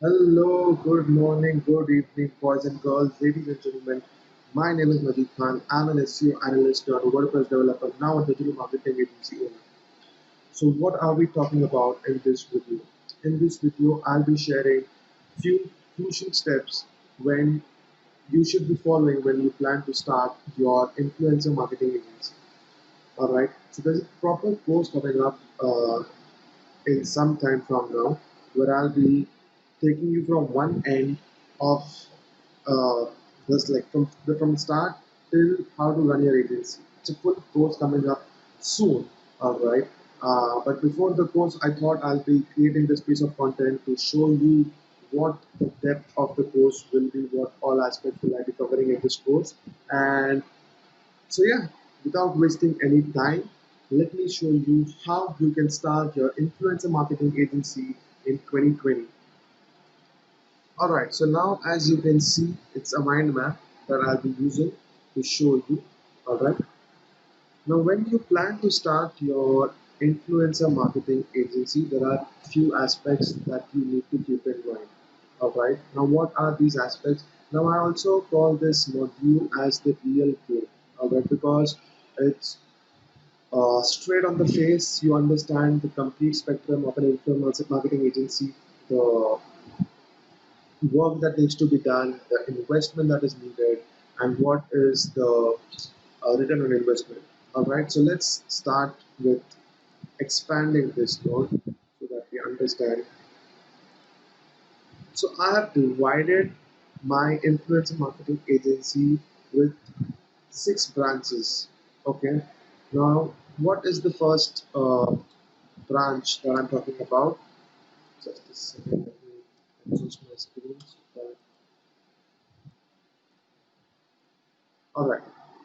Hello, good morning, good evening, boys and girls, ladies and gentlemen. My name is Nadeep Khan. I'm an SEO analyst and a WordPress developer, now a digital marketing agency owner. So, what are we talking about in this video? In this video, I'll be sharing few crucial steps when you should be following when you plan to start your influencer marketing agency. All right. So, there's a proper course coming up in some time from now, where I'll be taking you from one end of uh, this, like from start till how to run your agency. It's a full course coming up soon. All right. But before the course, I thought I'll be creating this piece of content to show you what the depth of the course will be, what all aspects will I be covering in this course, and so yeah, without wasting any time, let me show you how you can start your influencer marketing agency in 2020. Alright, so now as you can see, it's a mind map that I'll be using to show you. Alright, now when you plan to start your influencer marketing agency, there are few aspects that you need to keep in mind. Alright, now what are these aspects? Now I also call this module as the real game. Alright, because it's straight on the face, you understand the complete spectrum of an influencer marketing agency, the work that needs to be done, the investment that is needed, and what is the return on investment. All right, so let's start with expanding this note so that we understand. So I have divided my influencer marketing agency with six branches. Okay, now what is the first branch that I'm talking about? Just a second, let me adjust my screen. All right.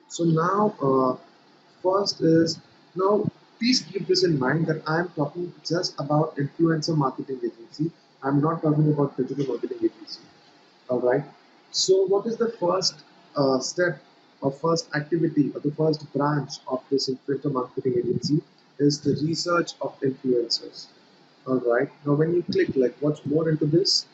So now, first is now. Please keep this in mind that I am talking just about influencer marketing agency. I'm not talking about digital marketing agency. All right. So, what is the first step or first activity or the first branch of this influencer marketing agency? Is the research of influencers. All right. Now, when you click, like, what's more into this?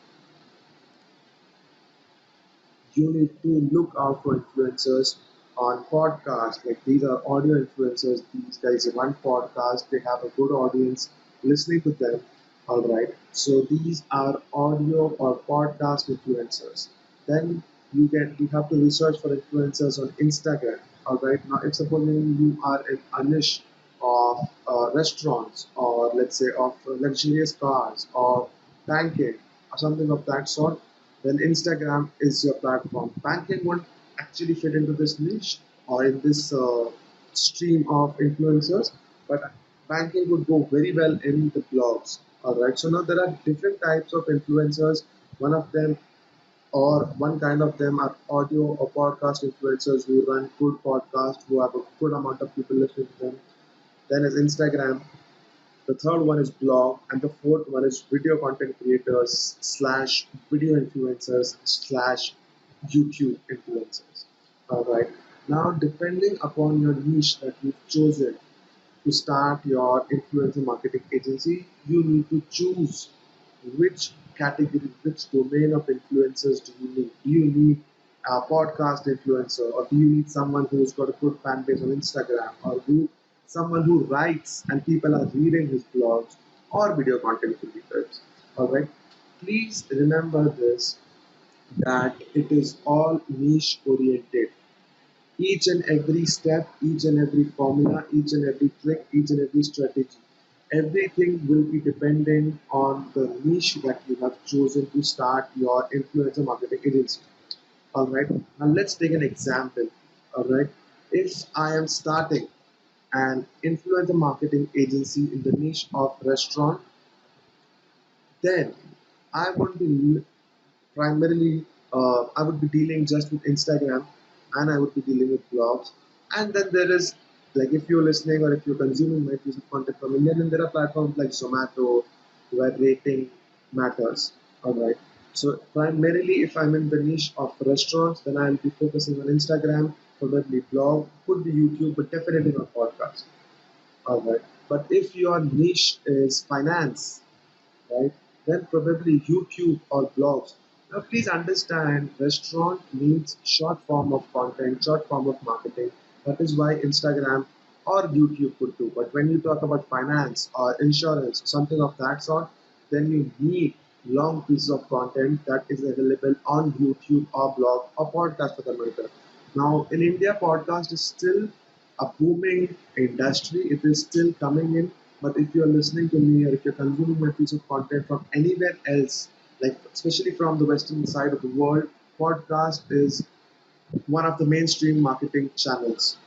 You need to look out for influencers on podcasts. Like these are audio influencers. These guys run podcasts. They have a good audience listening to them. All right. So these are audio or podcast influencers. Then you have to research for influencers on Instagram. All right. Now, if supposing you are in a niche of restaurants or let's say of luxurious cars or banking or something of that sort, then Instagram is your platform. Banking won't actually fit into this niche or in this stream of influencers, but banking would go very well in the blogs. All right. So now there are different types of influencers. One of them or one kind of them are audio or podcast influencers who run good podcasts, who have a good amount of people listening to them. Then is Instagram, the third one is blog, and the fourth one is video content creators slash video influencers slash YouTube influencers. All right. Now, depending upon your niche that you've chosen to start your influencer marketing agency, you need to choose which category, which domain of influencers do you need. Do you need a podcast influencer, or do you need someone who's got a good fan base on Instagram, or someone who writes and people are reading his blogs, or video content creators? All right. Please remember this, that it is all niche oriented. Each and every step, each and every formula, each and every trick, each and every strategy, everything will be dependent on the niche that you have chosen to start your influencer marketing agency. All right. Now let's take an example. All right. If I am starting an influencer marketing agency in the niche of restaurant, then I would be primarily I would be dealing just with Instagram, and I would be dealing with blogs. And then there is, like, if you're listening or if you're consuming my piece of content from India, then there are platforms like Zomato where rating matters. All right. So primarily, if I'm in the niche of restaurants, then I'll be focusing on Instagram, probably blog, could be YouTube, but definitely not podcast. All right. But if your niche is finance, right? then probably YouTube or blogs. Now, please understand, restaurant needs short form of content, short form of marketing. That is why Instagram or YouTube could do. But when you talk about finance or insurance, something of that sort, then you need long pieces of content that is available on YouTube or blog or podcast for the matter. Now, in India, podcast is still a booming industry. It is still coming in. But if you're listening to me or if you're consuming my piece of content from anywhere else, like especially from the western side of the world, podcast is one of the mainstream marketing channels,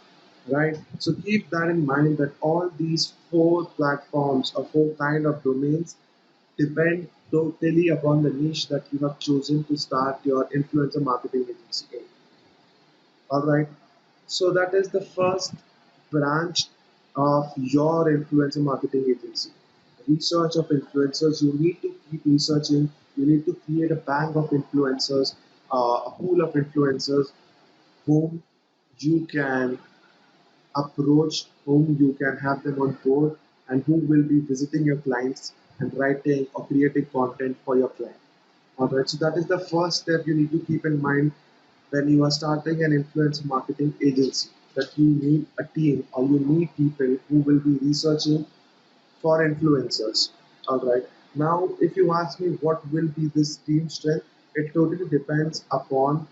right? So keep that in mind that all these four platforms or four kind of domains depend totally upon the niche that you have chosen to start your influencer marketing agency in. All right. So that is the first branch of your influencer marketing agency. Research of influencers. You need to keep researching. You need to create a bank of influencers, a pool of influencers whom you can approach, whom you can have them on board, and who will be visiting your clients and writing or creating content for your client. All right, so that is the first step you need to keep in mind when you are starting an influencer marketing agency, that you need a team or you need people who will be researching for influencers. All right. Now, if you ask me what will be this team strength, it totally depends upon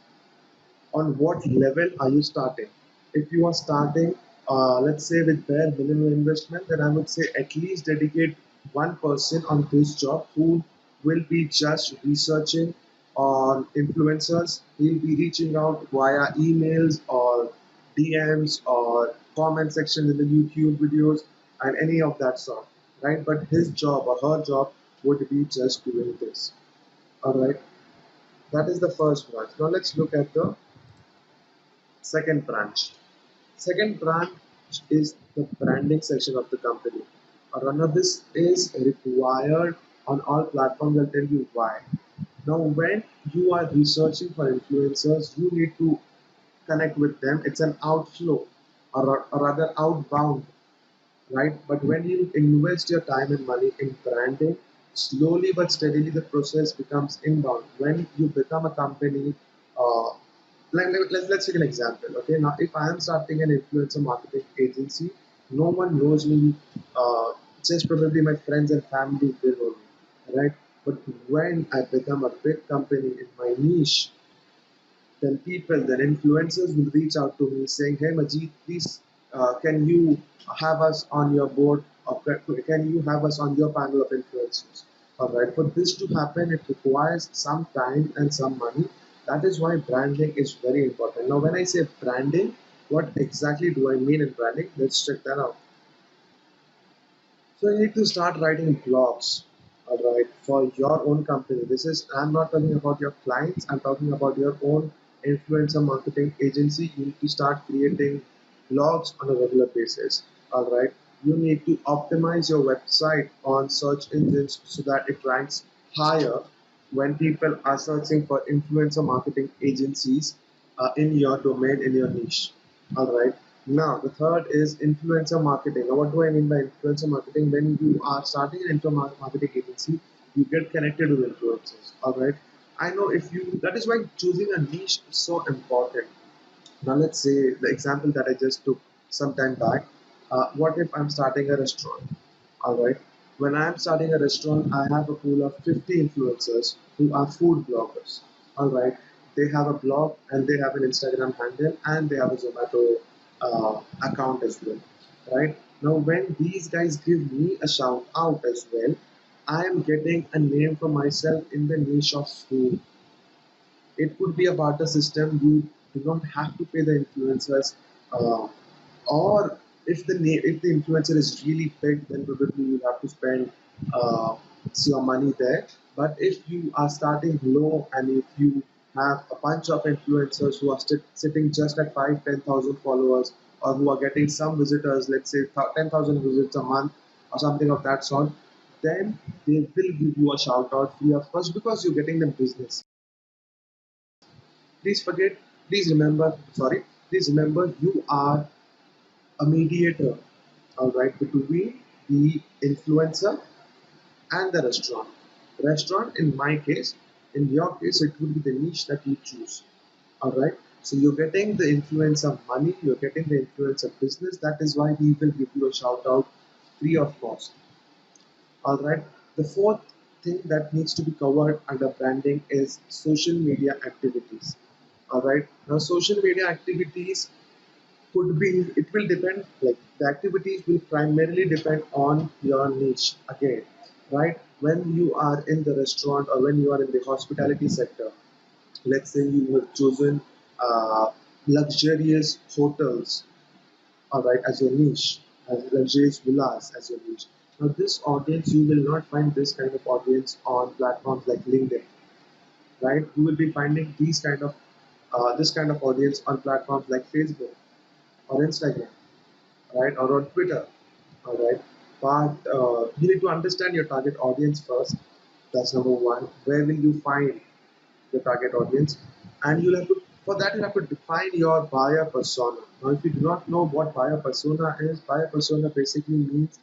on what level are you starting. If you are starting, let's say with bare minimum investment, then I would say at least dedicate one person on this job who will be just researching on influencers. He'll be reaching out via emails or DMs or comment section in the YouTube videos and any of that sort, right? But his job or her job would be just doing this. All right, that is the first one. Now let's look at the second branch. Second branch is the branding section of the company. Runner, this is required on all platforms. I'll tell you why. Now, when you are researching for influencers, you need to connect with them. It's an outflow or rather outbound, right? But when you invest your time and money in branding, slowly but steadily the process becomes inbound. When you become a company, uh, let's take an example. Okay, now if I am starting an influencer marketing agency, no one knows me, just probably my friends and family will know me, right? But when I become a big company in my niche, then people, then influencers will reach out to me saying, "Hey, Majid, please, can you have us on your board? Or can you have us on your panel of influencers?" All right. For this to happen, it requires some time and some money. That is why branding is very important. Now, when I say branding, what exactly do I mean in branding? Let's check that out. So you need to start writing blogs, all right, for your own company. This is, I'm not talking about your clients, I'm talking about your own influencer marketing agency. You need to start creating blogs on a regular basis, all right. You need to optimize your website on search engines so that it ranks higher when people are searching for influencer marketing agencies in your domain, in your niche. All right. Now, the third is influencer marketing. Now, what do I mean by influencer marketing? When you are starting an influencer marketing agency, you get connected with influencers. All right. I know if you, that is why choosing a niche is so important. Now, let's say the example that I just took some time back. What if I'm starting a restaurant? All right. When I'm starting a restaurant, I have a pool of 50 influencers who are food bloggers. All right. They have a blog and they have an Instagram handle and they have a Zomato account as well. Right. Now, when these guys give me a shout out as well, I am getting a name for myself in the niche of food. It could be a barter system. You do not have to pay the influencers, uh, or if the influencer is really big, then probably you have to spend uh, your money there. But if you are starting low and if you have a bunch of influencers who are sitting just at 5, 10,000 followers, or who are getting some visitors, let's say 10,000 visits a month or something of that sort, then they will give you a shout out free of course because you're getting them business. Please forget, please remember, sorry, please remember you are a mediator, all right, between the influencer and the restaurant. Restaurant, in my case, in your case, it would be the niche that you choose. All right. So you're getting the influence of money, you're getting the influence of business. That is why we will give you a shout out free of cost. All right. The fourth thing that needs to be covered under branding is social media activities. All right. Now, social media activities could be, it will depend, like the activities will primarily depend on your niche again, right? When you are in the restaurant or when you are in the hospitality sector, let's say you have chosen luxurious hotels, all right, as your niche, as luxurious villas as your niche. Now, this audience, you will not find this kind of audience on platforms like LinkedIn, right? You will be finding these kind of this kind of audience on platforms like Facebook or Instagram, right, or on Twitter, all right. But you need to understand your target audience first. That's number one. Where will you find the target audience? And you'll have to, for that, you have to define your buyer persona. Now, if you do not know what buyer persona is, buyer persona basically means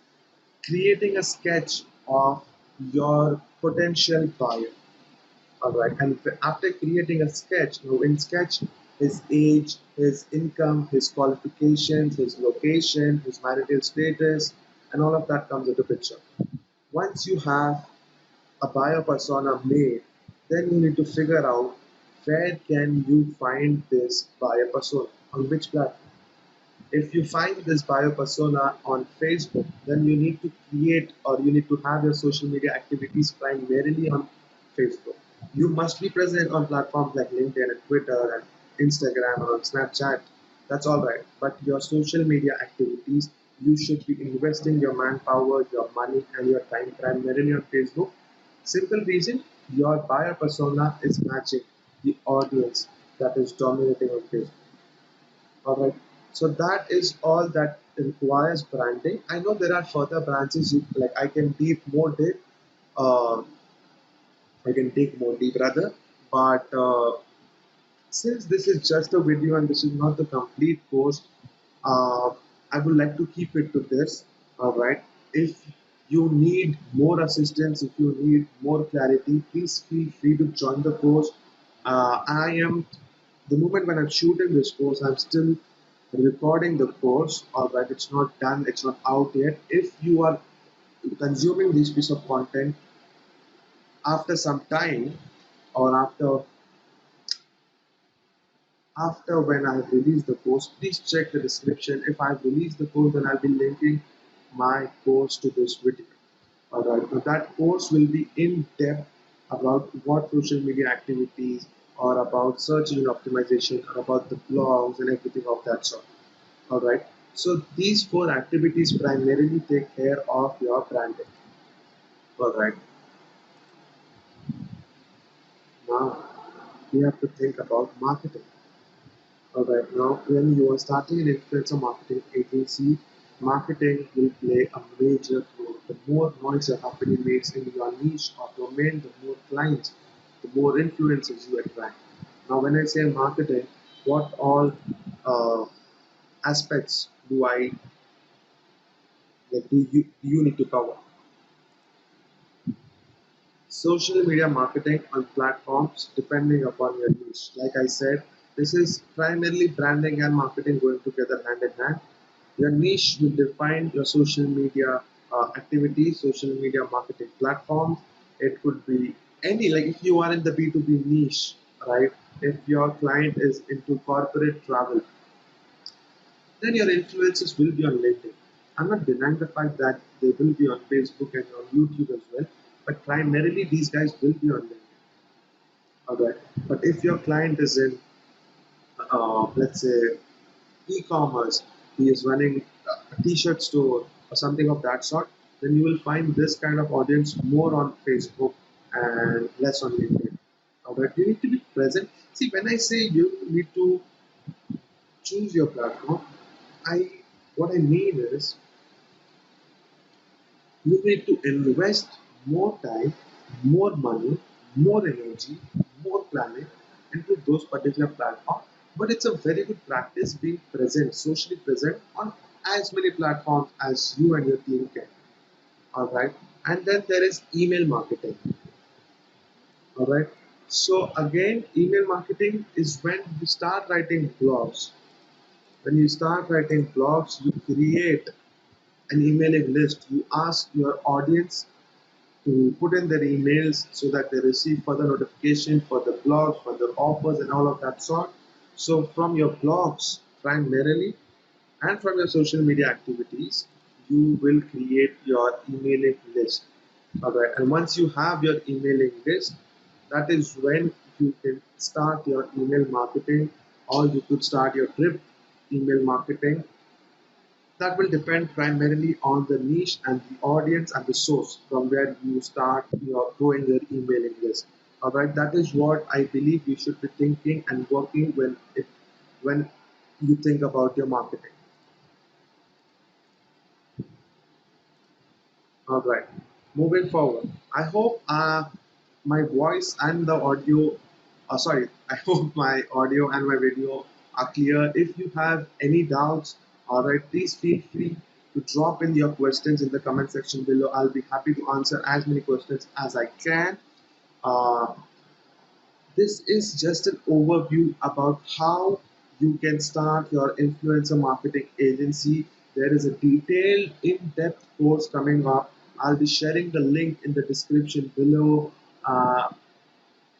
creating a sketch of your potential buyer. All right. And after creating a sketch, now in sketch, his age, his income, his qualifications, his location, his marital status, and all of that comes into picture. Once you have a buyer persona made, then you need to figure out where can you find this buyer persona, on which platform. If you find this buyer persona on Facebook, then you need to create or you need to have your social media activities primarily on Facebook. You must be present on platforms like LinkedIn and Twitter and Instagram or on Snapchat. That's all right. But your social media activities, you should be investing your manpower, your money, and your time primarily on Facebook. Simple reason, your buyer persona is matching the audience that is dominating on Facebook. All right. So that is all that requires branding. I know there are further branches you like. I can deep more deep. Uh, I can take more deep rather. But since this is just a video and this is not the complete course, I would like to keep it to this. All right. If you need more assistance, if you need more clarity, please feel free to join the course. I am the moment when I'm shooting this course, I'm still recording the course. All right, it's not done, it's not out yet. If you are consuming this piece of content after some time or after when I have released the course, please check the description. If I've released the course, then I'll be linking my course to this video. Alright, now that course will be in depth about what social media activities or about search engine optimization or about the blogs and everything of that sort. Alright, so these four activities primarily take care of your branding. Alright, now we have to think about marketing. Alright, now when you are starting an influencer marketing agency, marketing will play a major role. The more noise your company makes in your niche or domain, the more clients, the more influencers you attract. Now, when I say marketing, what all uh, aspects do I like? Do you need to cover? Social media marketing on platforms depending upon your niche. Like I said, this is primarily branding and marketing going together hand in hand. Your niche will define your social media activities, social media marketing platforms. It could be any, like if you are in the B2B niche, right? If your client is into corporate travel, then your influences will be on LinkedIn. I'm not denying the fact that they will be on Facebook and on YouTube as well, but primarily these guys will be on LinkedIn. Okay. But if your client is in, let's say, e-commerce, he is running a t-shirt store or something of that sort, then you will find this kind of audience more on Facebook and less on LinkedIn. But you need to be present. See, when I say you need to choose your platform, I what I mean is you need to invest more time, more money, more energy, more planning into those particular platforms. But it's a very good practice being present, socially present on as many platforms as you and your team can. All right. And then there is email marketing. All right. So again, email marketing is when you start writing blogs. When you start writing blogs, you create an emailing list. You ask your audience to put in their emails so that they receive further notification for the blogs, for the offers, and all of that sort. So from your blogs primarily and from your social media activities, you will create your emailing list. All right, and once you have your emailing list, that is when you can start your email marketing, or you could start your drip email marketing. That will depend primarily on the niche and the audience and the source from where you start your growing your emailing list. All right, that is what I believe you should be thinking and working when you think about your marketing. All right, moving forward. I hope my voice and the audio, sorry, I hope my audio and my video are clear. If you have any doubts, all right, please feel free to drop in your questions in the comment section below. I'll be happy to answer as many questions as I can. Uh, this is just an overview about how you can start your influencer marketing agency. There is a detailed, in depth course coming up. I'll be sharing the link in the description below.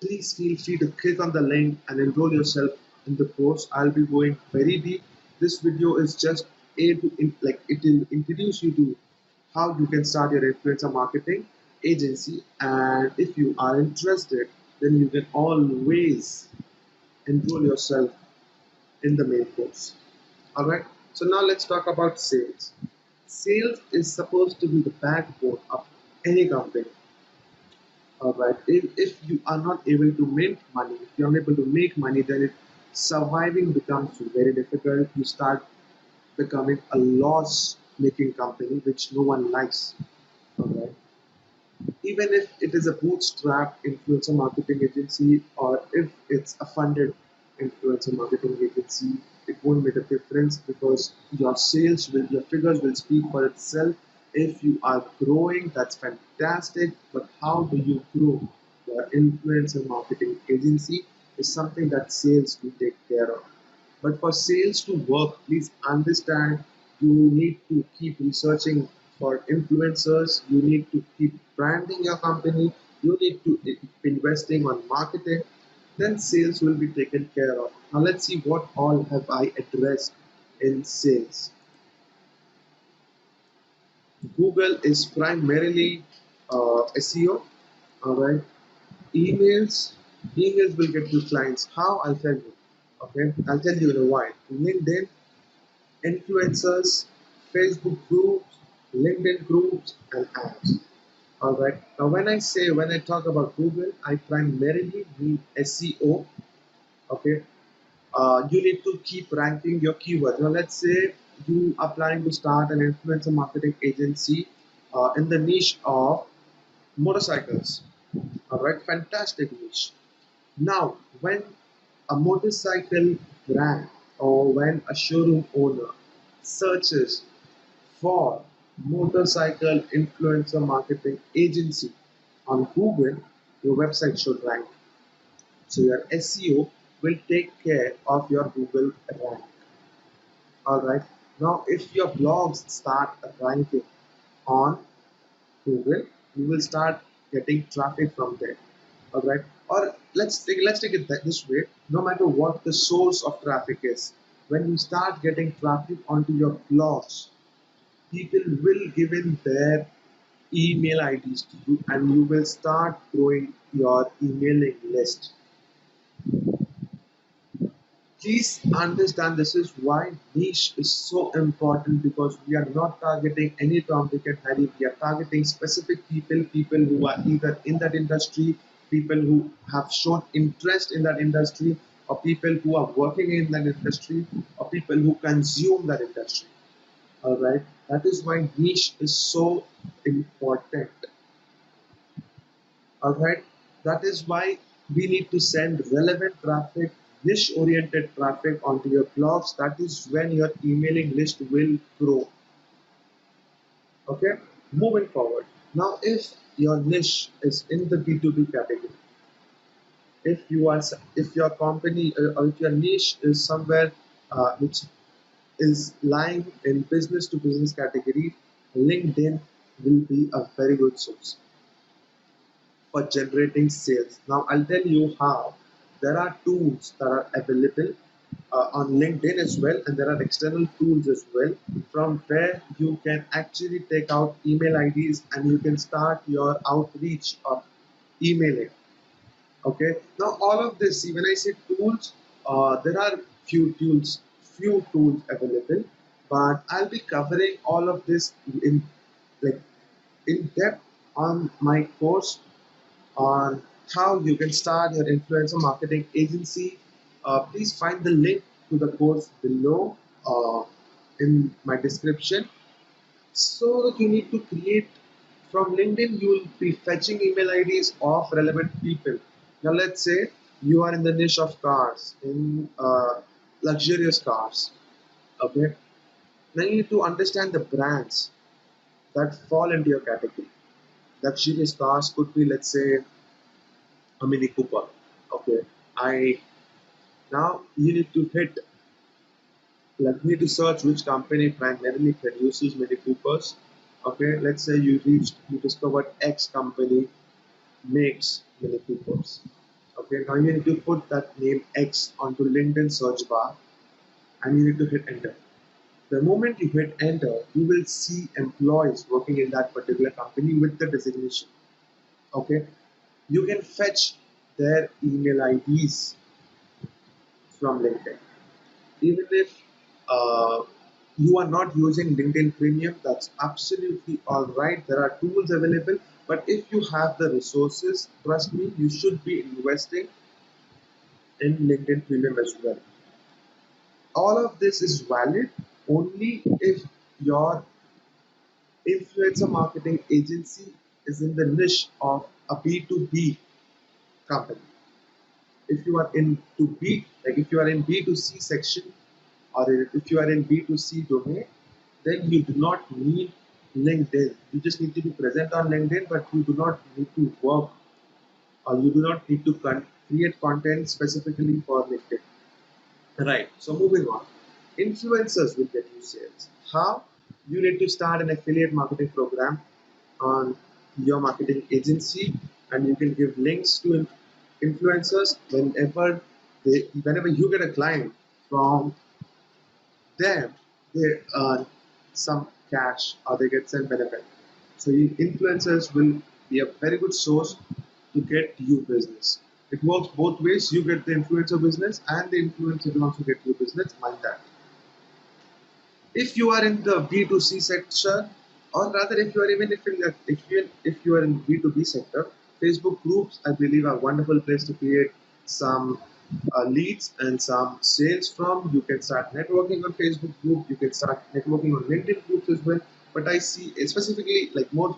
Please feel free to click on the link and enroll yourself in the course. I'll be going very deep. This video is just it will introduce you to how you can start your influencer marketing agency. And if you are interested, then you can always enroll yourself in the main course. All right. So now let's talk about sales. Sales is supposed to be the backbone of any company. All right. If you are not able to make money, if you're unable to make money, then surviving becomes very difficult. You start becoming a loss making company, which no one likes. All right. Even if it is a bootstrap influencer marketing agency or if it's a funded influencer marketing agency, it won't make a difference because your figures will speak for itself. If you are growing, that's fantastic, but how do you grow your influencer marketing agency is something that sales will take care of. But for sales to work, please understand you need to keep researching for influencers, you need to keep branding your company, you need to keep investing on marketing, then sales will be taken care of. Now let's see what all have I addressed in sales. Google is primarily SEO, all right. Emails, emails will get you clients. How? I'll tell you. Okay, I'll tell you in a while. LinkedIn, influencers, Facebook groups, LinkedIn groups, and ads. All right. Now, when I talk about Google, I primarily mean SEO. Okay. You need to keep ranking your keywords. Now, let's say you are planning to start an influencer marketing agency in the niche of motorcycles. All right. Fantastic niche. Now, when a motorcycle brand or when a showroom owner searches for motorcycle influencer marketing agency on Google, your website should rank. So your SEO will take care of your Google rank. Alright. Now if your blogs start ranking on Google, you will start getting traffic from there. Alright. Or let's take it this way. No matter what the source of traffic is, when you start getting traffic onto your blogs, people will give in their email IDs to you and you will start growing your emailing list. Please understand this is why niche is so important because we are not targeting any Tom, Dick, and Harry. We are targeting specific people, people who are either in that industry, people who have shown interest in that industry, or people who are working in that industry, or people who consume that industry. All right, that is why niche is so important. All right, that is why we need to send relevant traffic, niche oriented traffic onto your blogs. That is when your emailing list will grow. Okay, moving forward. Now, if your niche is in the B2B category, If your company or if your niche is somewhere which is lying in business to business category, LinkedIn will be a very good source for generating sales. Now, I'll tell you how. There are tools that are available on LinkedIn as well, and there are external tools as well from where you can actually take out email IDs and you can start your outreach of emailing. Okay. Now, all of this, see, when I say tools, there are few tools available, but I'll be covering all of this in like in depth on my course on how you can start your influencer marketing agency. Please find the link to the course below in my description. So that you need to create from LinkedIn, you will be fetching email IDs of relevant people. Now, let's say you are in the niche of cars, in luxurious cars. Okay, now you need to understand the brands that fall into your category. Luxurious cars could be, let's say, a Mini Cooper. Okay, I now you need to hit like you need to search which company primarily produces Mini Coopers. Okay, let's say you discovered X company makes Mini Coopers. Okay, now you need to put that name X onto LinkedIn search bar and you need to hit enter. The moment you hit enter, you will see employees working in that particular company with the designation. Okay, you can fetch their email IDs from LinkedIn. Even if uh, you are not using LinkedIn Premium, that's absolutely all right. There are tools available, but if you have the resources, trust me, you should be investing in LinkedIn Premium as well. All of this is valid only if your influencer marketing agency is in the niche of a B2B company. If you are in to B, like if you are in B2C section, or if you are in B2C domain, then you do not need LinkedIn. You just need to be present on LinkedIn, but you do not need to work or you do not need to create content specifically for LinkedIn. Right. So moving on, influencers will get you sales. How? You need to start an affiliate marketing program on your marketing agency, and you can give links to influencers whenever you get a client from them, they earn some cash or they get some benefit. So influencers will be a very good source to get you business. It works both ways. You get the influencer business and the influencer will also get you business. Mind that. If you are in the B2C sector, or rather if you are even if you are in B2B sector, Facebook groups I believe are a wonderful place to create some leads and some sales from. You can start networking on Facebook group, you can start networking on LinkedIn groups as well. But I see specifically like more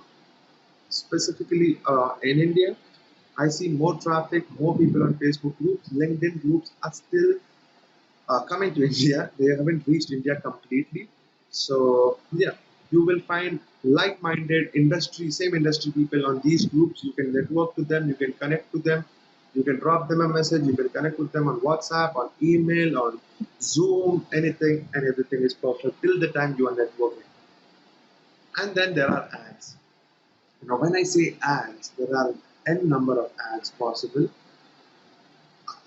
specifically in India, I see more traffic, more people on Facebook groups. LinkedIn groups are still coming to India. They haven't reached India completely. So yeah, you will find like-minded same industry people on these groups. You can network to them. You can connect to them. You can drop them a message. You can connect with them on WhatsApp, on email, on Zoom, anything and everything is perfect till the time you are networking. And then there are ads. Now, when I say ads, there are n number of ads possible.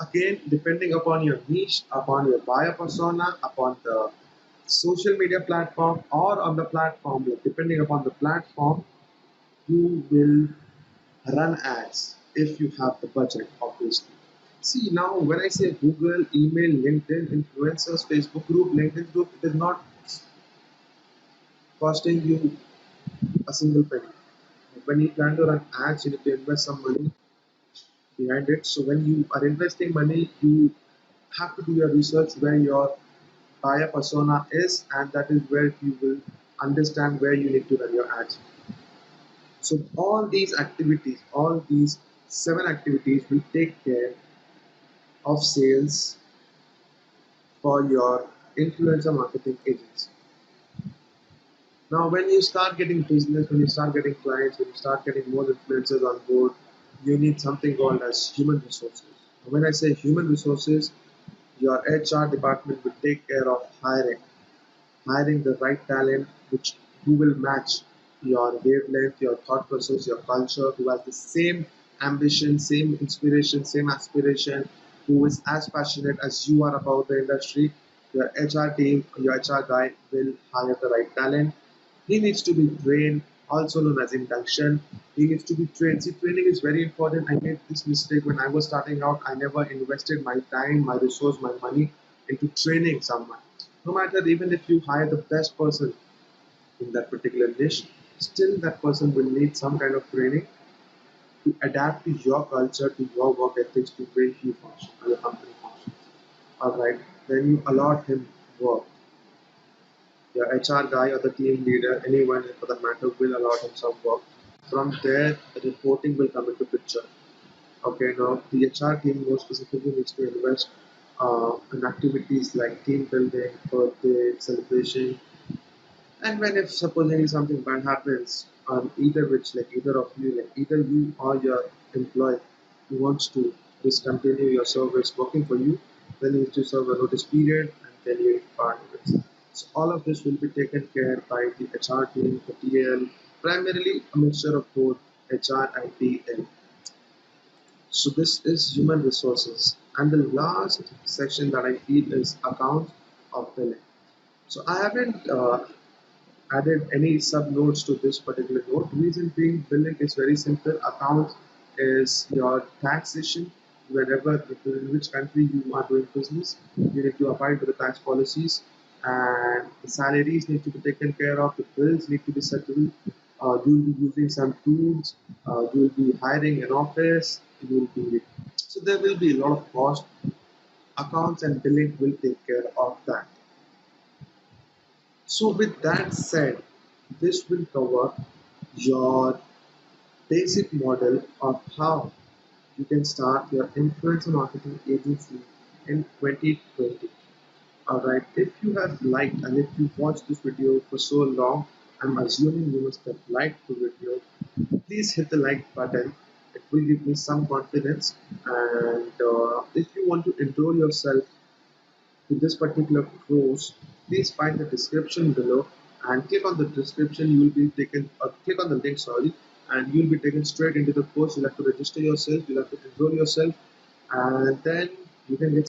Again, depending upon your niche, upon your buyer persona, upon the social media platform, or on the platform, like depending upon the platform, you will run ads if you have the budget, obviously. See, now when I say Google, email, LinkedIn, influencers, Facebook group, LinkedIn group, it is not costing you a single penny. When you plan to run ads, you need to invest some money behind it. So when you are investing money, you have to do your research where your buyer persona is, and that is where you will understand where you need to run your ads. So all these 7 activities will take care of sales for your influencer marketing agency. Now, when you start getting business, when you start getting clients, when you start getting more influencers on board, you need something called as human resources. When I say human resources, your HR department will take care of hiring the right talent which who will match your wavelength, your thought process, your culture, who has the same ambition, same inspiration, same aspiration, who is as passionate as you are about the industry. Your HR team, your HR guy will hire the right talent. He needs to be trained, also known as induction. He needs to be trained. See, training is very important. I made this mistake when I was starting out. I never invested my time, my resource, my money into training someone. No matter even if you hire the best person in that particular niche, still that person will need some kind of training to adapt to your culture, to your work ethics, to way you function or your company functions. Alright, then you allot him work. Your HR guy or the team leader, anyone for that matter, will allot him some work. From there, the reporting will come into picture. Okay, now the HR team more specifically needs to invest in activities like team building, birthday, celebration, and when if supposedly something bad happens, either which like either of you, like either you or your employee who wants to discontinue your service working for you, then you need to serve a notice period and then you need to part with it. So all of this will be taken care by the HR team, the TL, primarily a mixture of both HR and TL. So this is human resources. And the last section that I feel is accounts of billing. So I haven't added any sub notes to this particular note. Reason being, billing is very simple. Account is your taxation. Wherever, in which country you are doing business, you need to abide by the tax policies, and the salaries need to be taken care of. The bills need to be settled. You will be using some tools. You will be hiring an office. You will be so there will be a lot of cost. Accounts and billing will take care of that. So with that said, this will cover your basic model of how you can start your influencer marketing agency in 2020. Alright, if you have liked and if you watched this video for so long, I'm assuming you must have liked the video. Please hit the like button. It will give me some confidence. And if you want to enroll yourself to this particular course, please find the description below and click on the description. You will be taken, click on the link, sorry, and you'll be taken straight into the course. You'll have to register yourself, you'll have to enroll yourself, and then you can get